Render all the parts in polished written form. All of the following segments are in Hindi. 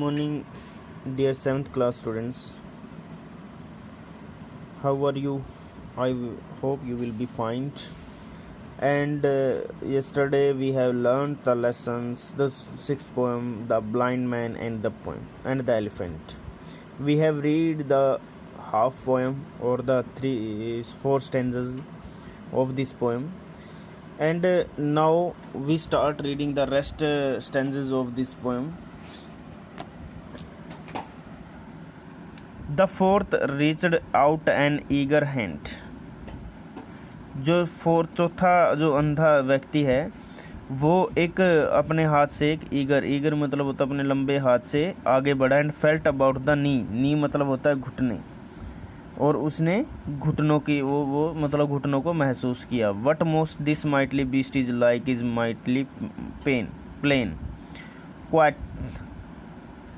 morning, dear 7th class students. How are you? Hope you will be fine. And yesterday we have learned the lessons, the sixth poem, the blind man and the poem and the elephant. We have read the half poem or the four stanzas of this poem, and now we start reading the rest stanzas of this poem. The fourth reached out an eager hand. जो चौथा जो अंधा व्यक्ति है वो एक अपने हाथ से एक ईगर मतलब होता है अपने लंबे हाथ से आगे बढ़ा and felt about the knee मतलब होता है घुटने, और उसने घुटनों की वो मतलब घुटनों को महसूस किया. What most this mightily beast is like is mightily plain quite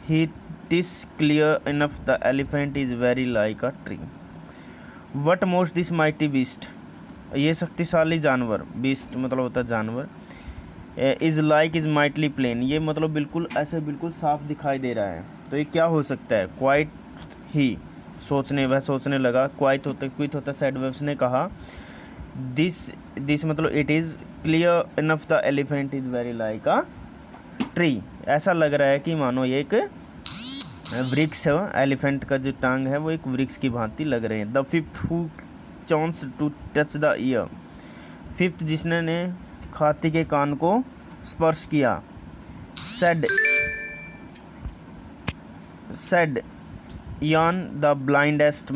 he tis clear enough the elephant is very like a tree. What most this mighty beast, ये शक्तिशाली जानवर, beast मतलब होता है जानवर, is like is mightily plain, ये मतलब बिल्कुल ऐसे बिल्कुल साफ दिखाई दे रहा है. तो ये क्या हो सकता है? Quite ही वह सोचने लगा. क्वाइट होता सैड वेव्स ने कहा. दिस मतलब it is clear enough the elephant is very like a tree. ऐसा लग रहा है कि मानो ये एक वृक्ष है. एलिफेंट का जो टांग है वो एक वृक्ष की भांति लग रहे हैं. The fifth who chance to touch the ear, fifth जिसने ने हाथी के कान को स्पर्श किया. सेड यान द ब्लाइंडेस्ट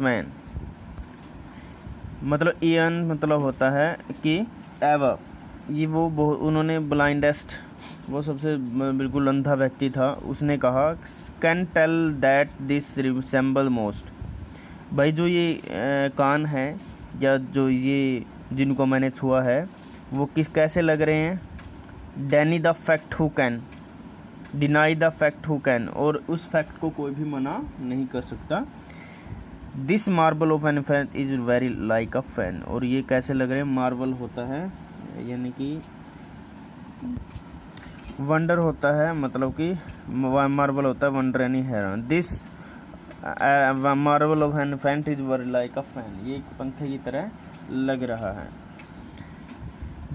मैन. मतलब इयन मतलब होता है कि एवर, ये वो उन्होंने ब्लाइंडेस्ट वो सबसे बिल्कुल अंधा व्यक्ति था. उसने कहा can tell that this resemble most, भाई जो ये कान है या जो ये जिनको मैंने छुआ है वो कैसे लग रहे हैं. Deny the fact who can, और उस फैक्ट को कोई भी मना नहीं कर सकता. This marvel of elephant is very like a fan, और ये कैसे लग रहे हैं. मार्बल होता है यानी कि वंडर होता है, मतलब कि मार्बल होता है वंडर यानी हैरान. This marvel of elephant is very like a fan, ये एक पंखे की तरह लग रहा है.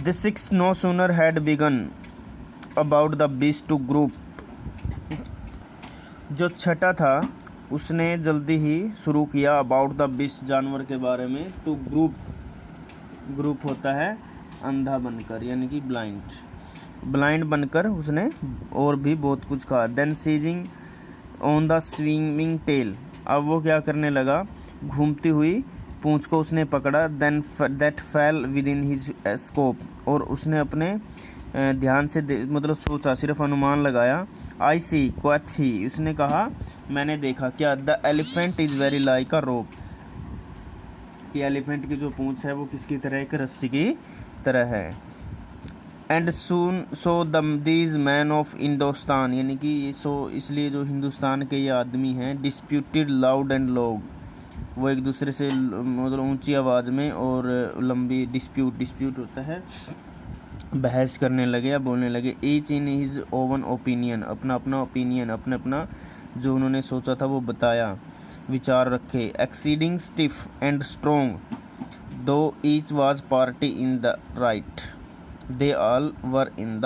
The six no sooner had begun about the beast to grope, जो छठा था उसने जल्दी ही शुरू किया अबाउट द बीस्ट जानवर के बारे में. टू ग्रुप होता है अंधा बनकर यानी कि ब्लाइंड बनकर उसने और भी बहुत कुछ कहा. Then seizing on the swinging tail, अब वो क्या करने लगा, घूमती हुई पूंछ को उसने पकड़ा. Then that fell within his scope, और उसने अपने ध्यान से मतलब सोचा, सिर्फ अनुमान लगाया. आई सी क्वाथी, उसने कहा मैंने देखा क्या. The elephant is very like a rope, कि एलिफेंट की जो पूंछ है वो किसकी तरह, एक रस्सी की तरह है. And soon so these man of Hindustan, यानी कि इसलिए जो हिंदुस्तान के ये आदमी हैं, डिस्प्यूटेड लाउड एंड लॉग, वो एक दूसरे से मतलब ऊंची आवाज़ में और लंबी डिस्प्यूट होता है बहस करने लगे या बोलने लगे. Each in his oven opinion, अपना जो उन्होंने सोचा था वो बताया, विचार रखे. एक्सीडिंग स्टिफ एंड स्ट्रोंग दो each was party in the right, they all were in the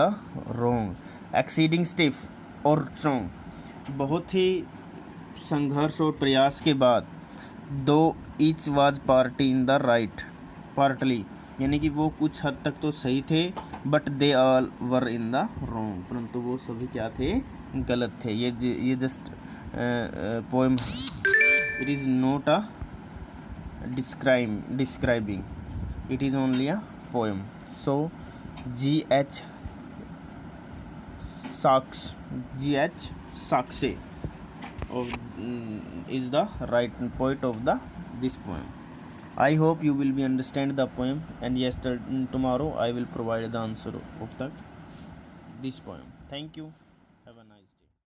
wrong. Exceeding stiff और स्ट्रोंग, बहुत ही संघर्ष और प्रयास के बाद. दो each was party in the right, partly यानी कि वो कुछ हद तक तो सही थे, but they all were in the wrong, परंतु वो सभी क्या थे, गलत थे. ये just poem, it is not a describing, it is only a poem. So G.H. Saxe is the right poet of this poem. I hope you will be understand the poem, and tomorrow I will provide the answer of this poem. Thank you. Have a nice